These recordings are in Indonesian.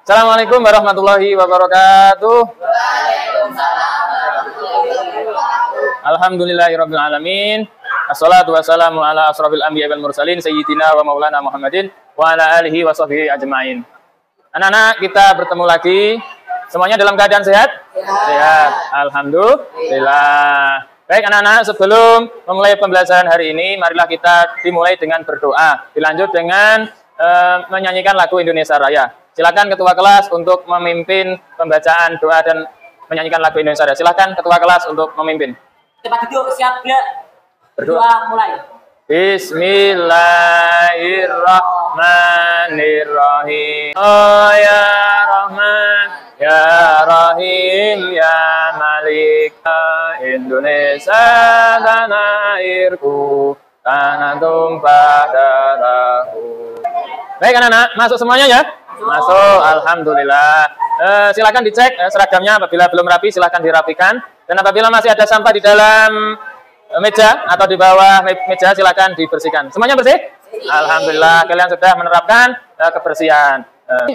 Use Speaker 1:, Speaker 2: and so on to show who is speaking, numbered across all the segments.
Speaker 1: Assalamualaikum warahmatullahi wabarakatuh. Alhamdulillahirabbil alamin. Assalatu wassalamu ala asrofil anbiya'i wal mursalin sayyidina wa maulana Muhammadin wa ala alihi wa sahbihi ajma'in. Anak-anak, kita bertemu lagi. Semuanya dalam keadaan sehat? Sehat. Alhamdulillah. Baik anak-anak, sebelum memulai pembelajaran hari ini, marilah kita dimulai dengan berdoa. Dilanjut dengan menyanyikan lagu Indonesia Raya. Silakan ketua kelas untuk memimpin pembacaan doa dan menyanyikan lagu Indonesia Raya. Silakan ketua kelas untuk memimpin.
Speaker 2: Cepat duduk, siap ya. Berdoa mulai.
Speaker 1: Bismillahirrahmanirrahim. Oh ya Rahman, ya Rahim, ya Malik. Indonesia tanah airku, tanah tumpah darahku. Baik anak-anak, masuk semuanya ya? Masuk, alhamdulillah. Silakan dicek seragamnya, apabila belum rapi silakan dirapikan, dan apabila masih ada sampah di dalam meja atau di bawah meja silakan dibersihkan. Semuanya bersih? Alhamdulillah, kalian sudah menerapkan kebersihan.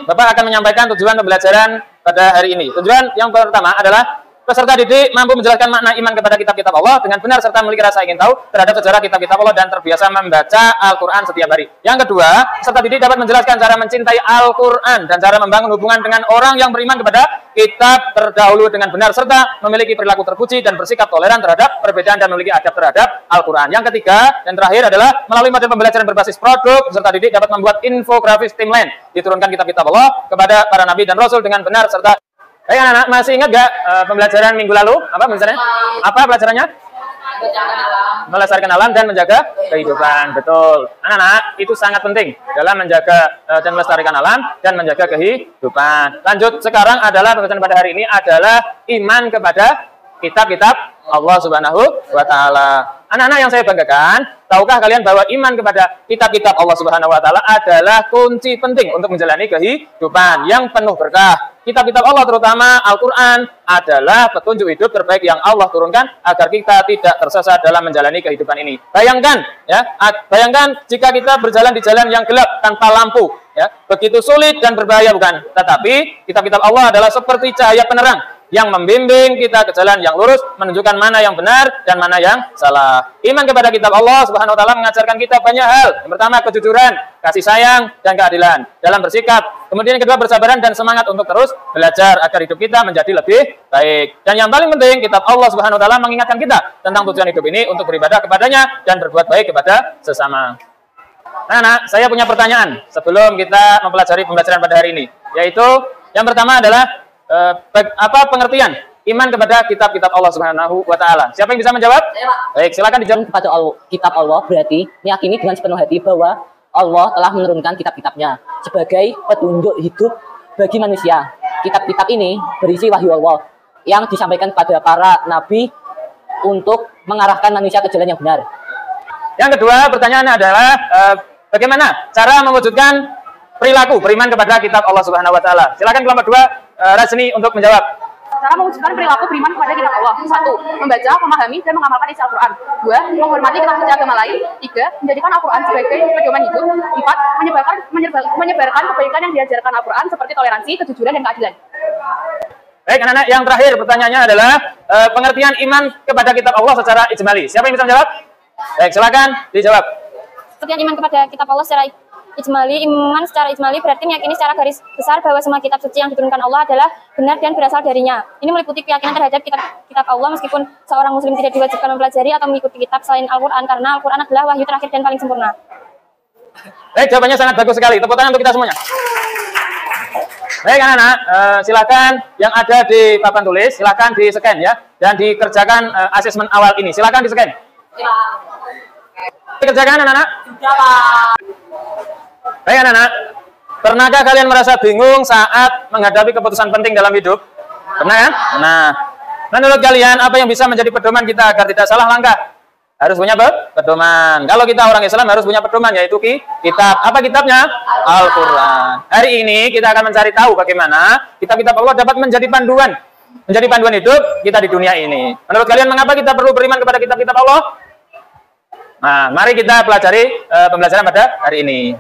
Speaker 1: Bapak akan menyampaikan tujuan pembelajaran pada hari ini. Tujuan yang pertama adalah peserta didik mampu menjelaskan makna iman kepada kitab-kitab Allah dengan benar serta memiliki rasa ingin tahu terhadap sejarah kitab-kitab Allah dan terbiasa membaca Al-Quran setiap hari. Yang kedua, peserta didik dapat menjelaskan cara mencintai Al-Quran dan cara membangun hubungan dengan orang yang beriman kepada kitab terdahulu dengan benar serta memiliki perilaku terpuji dan bersikap toleran terhadap perbedaan dan memiliki adab terhadap Al-Quran. Yang ketiga dan terakhir adalah melalui model pembelajaran berbasis produk, peserta didik dapat membuat infografis timeline diturunkan kitab-kitab Allah kepada para nabi dan rasul dengan benar serta. Baik anak-anak, masih ingat gak pembelajaran minggu lalu? Apa pembelajarannya? Apa pelajarannya? Melestarikan alam dan menjaga kehidupan. Betul. Anak-anak, itu sangat penting dalam menjaga dan melestarikan alam dan menjaga kehidupan. Lanjut, sekarang adalah pembelajaran pada hari ini adalah iman kepada kitab-kitab Allah Subhanahu wa Ta'ala. Anak-anak yang saya banggakan, tahukah kalian bahwa iman kepada kitab-kitab Allah Subhanahu wa Ta'ala adalah kunci penting untuk menjalani kehidupan yang penuh berkah. Kitab-kitab Allah terutama Al-Quran adalah petunjuk hidup terbaik yang Allah turunkan agar kita tidak tersesat dalam menjalani kehidupan ini. Bayangkan, ya, bayangkan jika kita berjalan di jalan yang gelap tanpa lampu, ya, begitu sulit dan berbahaya bukan? Tetapi kitab-kitab Allah adalah seperti cahaya penerang yang membimbing kita ke jalan yang lurus, menunjukkan mana yang benar dan mana yang salah. Iman kepada kitab Allah Subhanahu wa Ta'ala mengajarkan kita banyak hal. Yang pertama, kejujuran, kasih sayang, dan keadilan dalam bersikap. Kemudian yang kedua, bersabaran dan semangat untuk terus belajar agar hidup kita menjadi lebih baik. Dan yang paling penting, kitab Allah Subhanahu wa Ta'ala mengingatkan kita tentang tujuan hidup ini untuk beribadah kepadanya dan berbuat baik kepada sesama. Nah, saya punya pertanyaan sebelum kita mempelajari pembelajaran pada hari ini, yaitu yang pertama adalah apa pengertian iman kepada kitab-kitab Allah Subhanahu wa Ta'ala? Siapa yang bisa menjawab? Baik, silakan dijawab.
Speaker 2: Kepada kitab Allah berarti meyakini dengan sepenuh hati bahwa Allah telah menurunkan kitab-kitabnya sebagai petunjuk hidup bagi manusia. Kitab-kitab ini berisi wahyu Allah yang disampaikan kepada para nabi untuk mengarahkan manusia ke jalan yang benar.
Speaker 1: Yang kedua, pertanyaannya adalah bagaimana cara mewujudkan perilaku beriman kepada kitab Allah Subhanahu wa Ta'ala? Silakan kelompok 2 Rasni untuk menjawab.
Speaker 3: Cara mewujudkan perilaku beriman kepada kitab Allah. 1. Membaca, memahami, dan mengamalkan isi Al-Quran. 2. Menghormati kitab suci agama lain. 3. Menjadikan Al-Quran sebagai pedoman hidup. 4. Menyebarkan kebaikan yang diajarkan Al-Quran seperti toleransi, kejujuran, dan keadilan.
Speaker 1: Baik anak-anak, yang terakhir pertanyaannya adalah pengertian iman kepada kitab Allah secara ijmali. Siapa yang bisa menjawab? Baik, silakan dijawab.
Speaker 4: Pengertian iman kepada kitab Allah secara ijmali, iman secara ijmali berarti meyakini secara garis besar bahwa semua kitab suci yang diturunkan Allah adalah benar dan berasal darinya. Ini meliputi keyakinan terhadap kitab Allah meskipun seorang muslim tidak diwajibkan mempelajari atau mengikuti kitab selain Al-Quran karena Al-Quran adalah wahyu terakhir dan paling sempurna.
Speaker 1: Baik, jawabannya sangat bagus sekali. Tepuk tangan untuk kita semuanya. Baik anak-anak, silakan yang ada di papan tulis, silakan di-scan ya dan dikerjakan asesmen awal ini. Silakan di-scan. Dikerjakan anak-anak? Baik anak-anak, pernahkah kalian merasa bingung saat menghadapi keputusan penting dalam hidup? Pernah kan? Nah, menurut kalian apa yang bisa menjadi pedoman kita agar tidak salah langkah? Harus punya pedoman. Kalau kita orang Islam harus punya pedoman, yaitu kitab. Apa kitabnya? Al-Quran. Hari ini kita akan mencari tahu bagaimana kitab-kitab Allah dapat menjadi panduan hidup kita di dunia ini. Menurut kalian mengapa kita perlu beriman kepada kitab-kitab Allah? Nah, mari kita pelajari pembelajaran pada hari ini.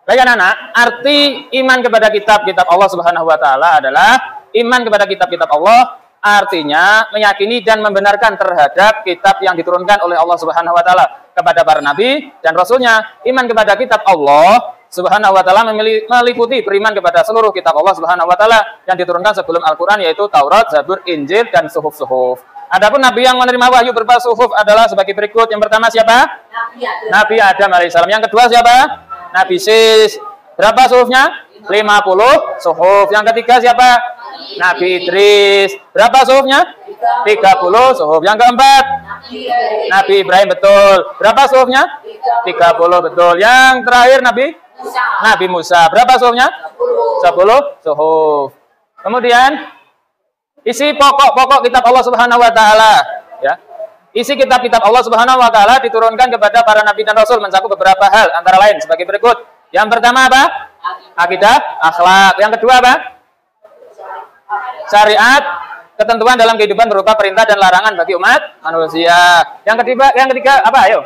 Speaker 1: Baik anak-anak, arti iman kepada kitab-kitab Allah Subhanahu wa taala adalah iman kepada kitab-kitab Allah artinya meyakini dan membenarkan terhadap kitab yang diturunkan oleh Allah Subhanahu wa taala kepada para nabi dan rasulnya. Iman kepada kitab Allah Subhanahu wa taala meliputi beriman kepada seluruh kitab Allah Subhanahu wa taala yang diturunkan sebelum Al-Qur'an, yaitu Taurat, Zabur, Injil dan suhuf-suhuf. Adapun nabi yang menerima wahyu berupa suhuf adalah sebagai berikut. Yang pertama siapa? Nabi Adam alaihissalam. Yang kedua siapa? Nabi Sis. Berapa suhufnya? 50 suhuf. Yang ketiga siapa? Nabi Idris. Berapa suhufnya? 30 suhuf. Yang keempat? Nabi Ibrahim, betul. Berapa suhufnya? 30, betul. Yang terakhir Nabi Musa. Berapa suhufnya? 10 suhuf. Kemudian isi pokok-pokok kitab Allah Subhanahu wa taala, ya. Isi kitab-kitab Allah Subhanahu wa taala diturunkan kepada para nabi dan rasul mencakup beberapa hal antara lain sebagai berikut. Yang pertama apa? Akidah, akhlak. Yang kedua apa? Syariat, ketentuan dalam kehidupan berupa perintah dan larangan bagi umat manusia. Yang ketiga apa? Ayo.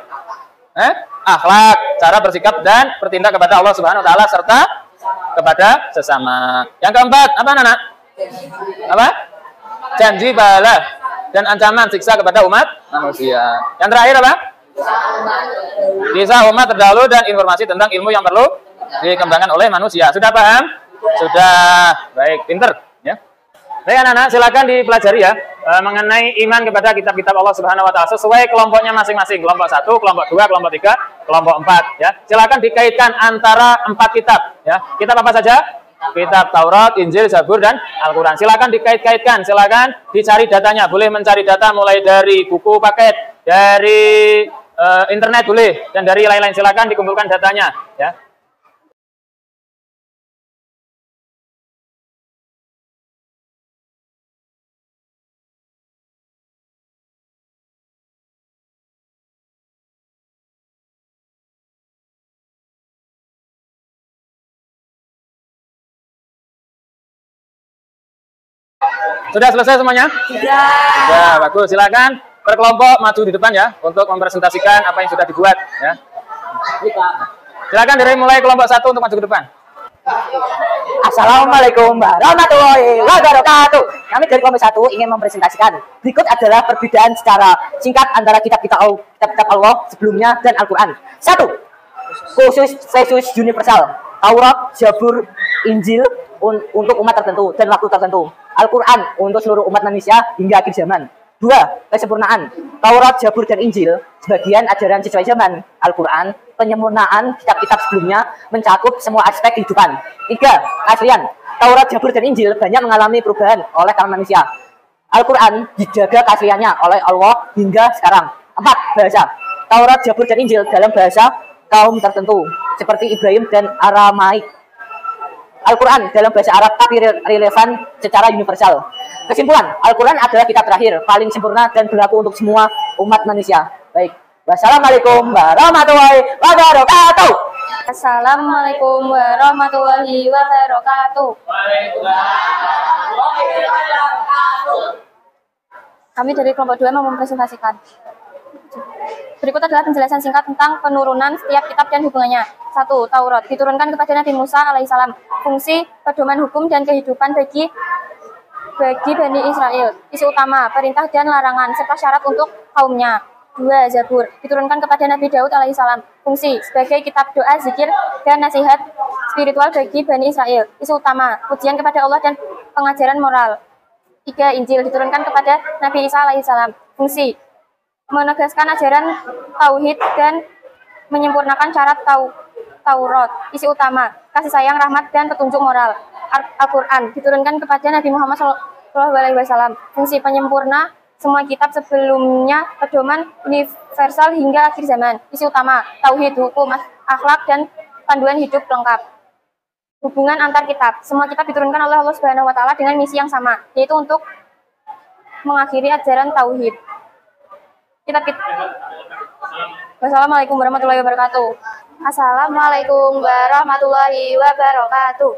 Speaker 1: Akhlak, cara bersikap dan bertindak kepada Allah Subhanahu wa taala serta kepada sesama. Yang keempat, apa anak? Apa? Janji pahala dan ancaman siksa kepada umat manusia. Yang terakhir apa? Kisah umat terdahulu dan informasi tentang ilmu yang perlu dikembangkan oleh manusia. Sudah paham? Sudah. Baik, pinter ya. Baik anak-anak, silakan dipelajari ya mengenai iman kepada kitab-kitab Allah Subhanahu wa taala sesuai kelompoknya masing-masing. Kelompok 1, kelompok 2, kelompok 3, kelompok 4 ya. Silakan dikaitkan antara 4 kitab ya. Kitab apa saja? Kitab Taurat, Injil, Zabur, dan Al-Quran. Silakan dikait-kaitkan, silakan dicari datanya. Boleh mencari data mulai dari buku paket, dari internet boleh, dan dari lain-lain. Silakan dikumpulkan datanya. Ya. Sudah selesai semuanya? Sudah, bagus. Silakan per kelompok maju di depan ya untuk mempresentasikan apa yang sudah dibuat ya. Silakan dari mulai kelompok 1 untuk maju ke depan.
Speaker 2: Assalamualaikum warahmatullahi wabarakatuh. Kami dari kelompok 1 ingin mempresentasikan. Berikut adalah perbedaan secara singkat antara kitab-kitab Allah sebelumnya dan Al-Quran. 1. Khusus universal. Taurat, Zabur, Injil untuk umat tertentu dan waktu tertentu. Al-Quran untuk seluruh umat manusia hingga akhir zaman. 2. Kesempurnaan. Taurat, Zabur, dan Injil sebagian ajaran sesuai zaman. Al-Quran, penyempurnaan kitab-kitab sebelumnya mencakup semua aspek kehidupan. 3. Keaslian. Taurat, Zabur, dan Injil banyak mengalami perubahan oleh kalangan manusia. Al-Quran dijaga keasliannya oleh Allah hingga sekarang. 4. Bahasa. Taurat, Zabur, dan Injil dalam bahasa kaum tertentu seperti Ibrani dan Aramaik. Al-Quran dalam bahasa Arab tapi relevan secara universal. Kesimpulan, Al-Quran adalah kitab terakhir, paling sempurna dan berlaku untuk semua umat manusia. Baik, wassalamualaikum warahmatullahi wabarakatuh.
Speaker 4: Assalamualaikum warahmatullahi wabarakatuh. Kami dari kelompok 2 mau mempresentasikan. Berikut adalah penjelasan singkat tentang penurunan setiap kitab dan hubungannya. 1. Taurat diturunkan kepada Nabi Musa alaihissalam. Fungsi, pedoman hukum dan kehidupan bagi Bani Israel. Isi utama, perintah dan larangan, serta syarat untuk kaumnya. 2. Zabur diturunkan kepada Nabi Daud alaihissalam. Fungsi, sebagai kitab doa, zikir, dan nasihat spiritual bagi Bani Israel. Isi utama, pujian kepada Allah dan pengajaran moral. 3. Injil diturunkan kepada Nabi Isa alaihissalam. Fungsi, menegaskan ajaran tauhid dan menyempurnakan syarat Taurat. Isi utama, kasih sayang, rahmat, dan petunjuk moral. Al-Quran diturunkan kepada Nabi Muhammad SAW. Fungsi, penyempurna semua kitab sebelumnya, pedoman universal hingga akhir zaman. Isi utama, tauhid, hukum, akhlak, dan panduan hidup lengkap. Hubungan antar kitab. Semua kitab diturunkan oleh Allah Subhanahu wa taala dengan misi yang sama, yaitu untuk mengakhiri ajaran tauhid. Wassalamualaikum warahmatullahi wabarakatuh. Assalamualaikum warahmatullahi wabarakatuh.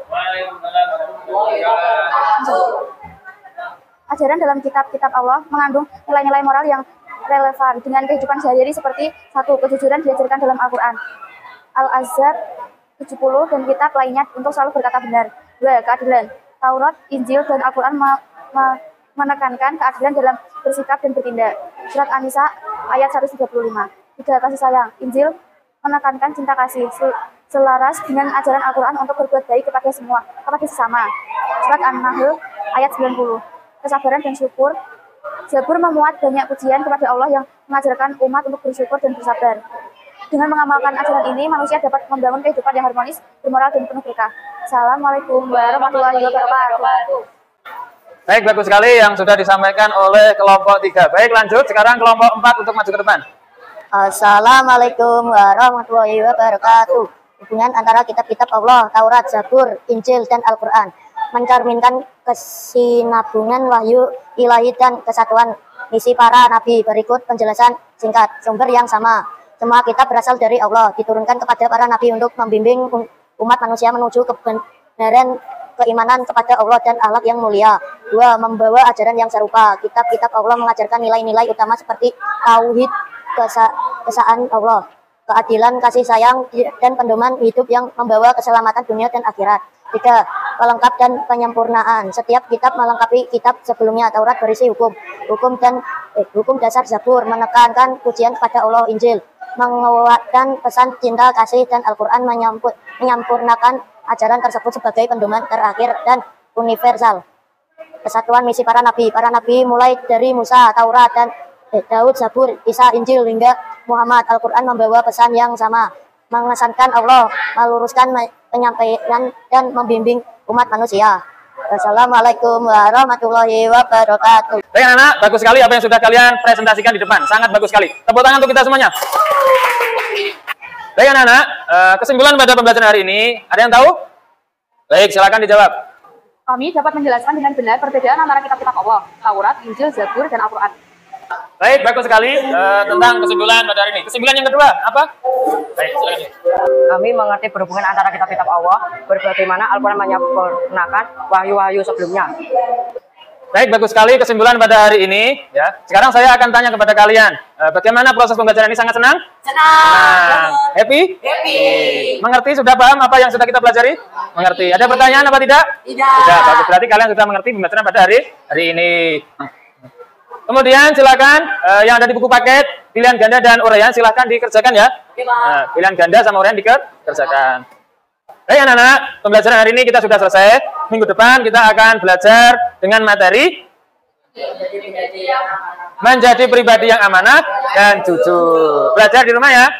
Speaker 4: Ajaran dalam kitab-kitab Allah mengandung nilai-nilai moral yang relevan dengan kehidupan sehari-hari seperti 1. Kejujuran diajarkan dalam Al-Quran. Al-Ahzab
Speaker 5: 70 dan kitab lainnya untuk selalu berkata benar. 2. Keadilan. Taurat, Injil, dan Al-Quran menekankan keadilan dalam bersikap dan bertindak. Surat An-Nisa ayat 135. 3. Kasih sayang. Injil menekankan cinta kasih selaras dengan ajaran Al-Quran untuk berbuat baik kepada sesama. Surat An-Nahl ayat 90. Kesabaran dan syukur. Zabur memuat banyak pujian kepada Allah yang mengajarkan umat untuk bersyukur dan bersabar. Dengan mengamalkan ajaran ini, manusia dapat membangun kehidupan yang harmonis, bermoral, dan penuh berkah. Assalamualaikum warahmatullahi wabarakatuh.
Speaker 1: Baik, bagus sekali yang sudah disampaikan oleh kelompok 3. Baik, lanjut. Sekarang kelompok 4 untuk maju ke depan.
Speaker 6: Assalamualaikum warahmatullahi wabarakatuh. Hubungan antara kitab-kitab Allah, Taurat, Zabur, Injil, dan Al-Quran mencerminkan kesinambungan wahyu ilahi dan kesatuan misi para nabi. Berikut penjelasan singkat. Sumber yang sama. Semua kitab berasal dari Allah, diturunkan kepada para nabi untuk membimbing umat manusia menuju kebenaran, keimanan kepada Allah dan akhlak yang mulia. 2. Membawa ajaran yang serupa. Kitab-kitab Allah mengajarkan nilai-nilai utama seperti tauhid, keesaan Allah, keadilan, kasih sayang, dan pedoman hidup yang membawa keselamatan dunia dan akhirat. 3. Pelengkap dan penyempurnaan. Setiap kitab melengkapi kitab sebelumnya. Taurat berisi hukum dasar. Zabur menekankan pujian kepada Allah. Injil menguatkan pesan cinta kasih, dan Al-Quran menyempurnakan ajaran tersebut sebagai pedoman terakhir dan universal. Kesatuan misi para nabi. Para nabi mulai dari Musa, Taurat, dan Daud, Zabur, Isa, Injil, hingga Muhammad. Al-Quran membawa pesan yang sama, mengesankan Allah, meluruskan, menyampaikan, dan membimbing umat manusia. Wassalamualaikum warahmatullahi wabarakatuh.
Speaker 1: Baik anak-anak, bagus sekali apa yang sudah kalian presentasikan di depan. Sangat bagus sekali. Tepuk tangan untuk kita semuanya. Baik anak-anak, kesimpulan pada pembelajaran hari ini, ada yang tahu? Baik, silakan dijawab.
Speaker 3: Kami dapat menjelaskan dengan benar perbedaan antara kitab-kitab Allah, Taurat, Injil, Zabur, dan Al-Quran.
Speaker 1: Baik, bagus sekali tentang kesimpulan pada hari ini. Kesimpulan yang kedua, apa? Baik, silakan.
Speaker 7: Kami mengerti berhubungan antara kitab-kitab Allah, bagaimana Al-Quran menyempurnakan wahyu-wahyu sebelumnya.
Speaker 1: Baik, bagus sekali kesimpulan pada hari ini. Ya, sekarang saya akan tanya kepada kalian, bagaimana proses pembelajaran ini? Sangat senang? Senang. Happy? Happy. Mengerti? Sudah paham apa yang sudah kita pelajari? Mengerti. Ada pertanyaan apa tidak? Tidak. Tidak. Bagus, berarti kalian sudah mengerti pembelajaran pada hari ini. Kemudian silakan yang ada di buku paket pilihan ganda dan uraian silakan dikerjakan ya. Nah, pilihan ganda sama uraian dikerjakan. Baik anak-anak, pembelajaran hari ini kita sudah selesai. Minggu depan kita akan belajar dengan materi menjadi pribadi yang amanah dan jujur. Belajar di rumah ya.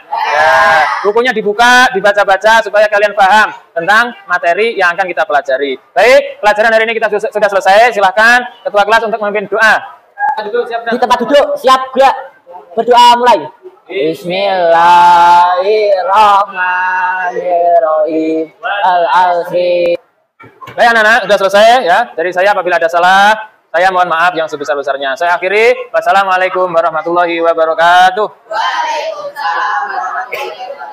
Speaker 1: Bukunya dibuka, dibaca-baca supaya kalian paham tentang materi yang akan kita pelajari. Baik, pelajaran hari ini kita sudah selesai. Silakan ketua kelas untuk memimpin doa.
Speaker 2: Di tempat duduk, siap gerak. Berdoa mulai. Bismillahirrahmanirrahim. Al-Asri.
Speaker 1: Baik anak-anak, sudah selesai ya. Dari saya apabila ada salah, saya mohon maaf yang sebesar-besarnya. Saya akhiri. Wassalamualaikum warahmatullahi wabarakatuh.
Speaker 6: Waalaikumsalam warahmatullahi wabarakatuh.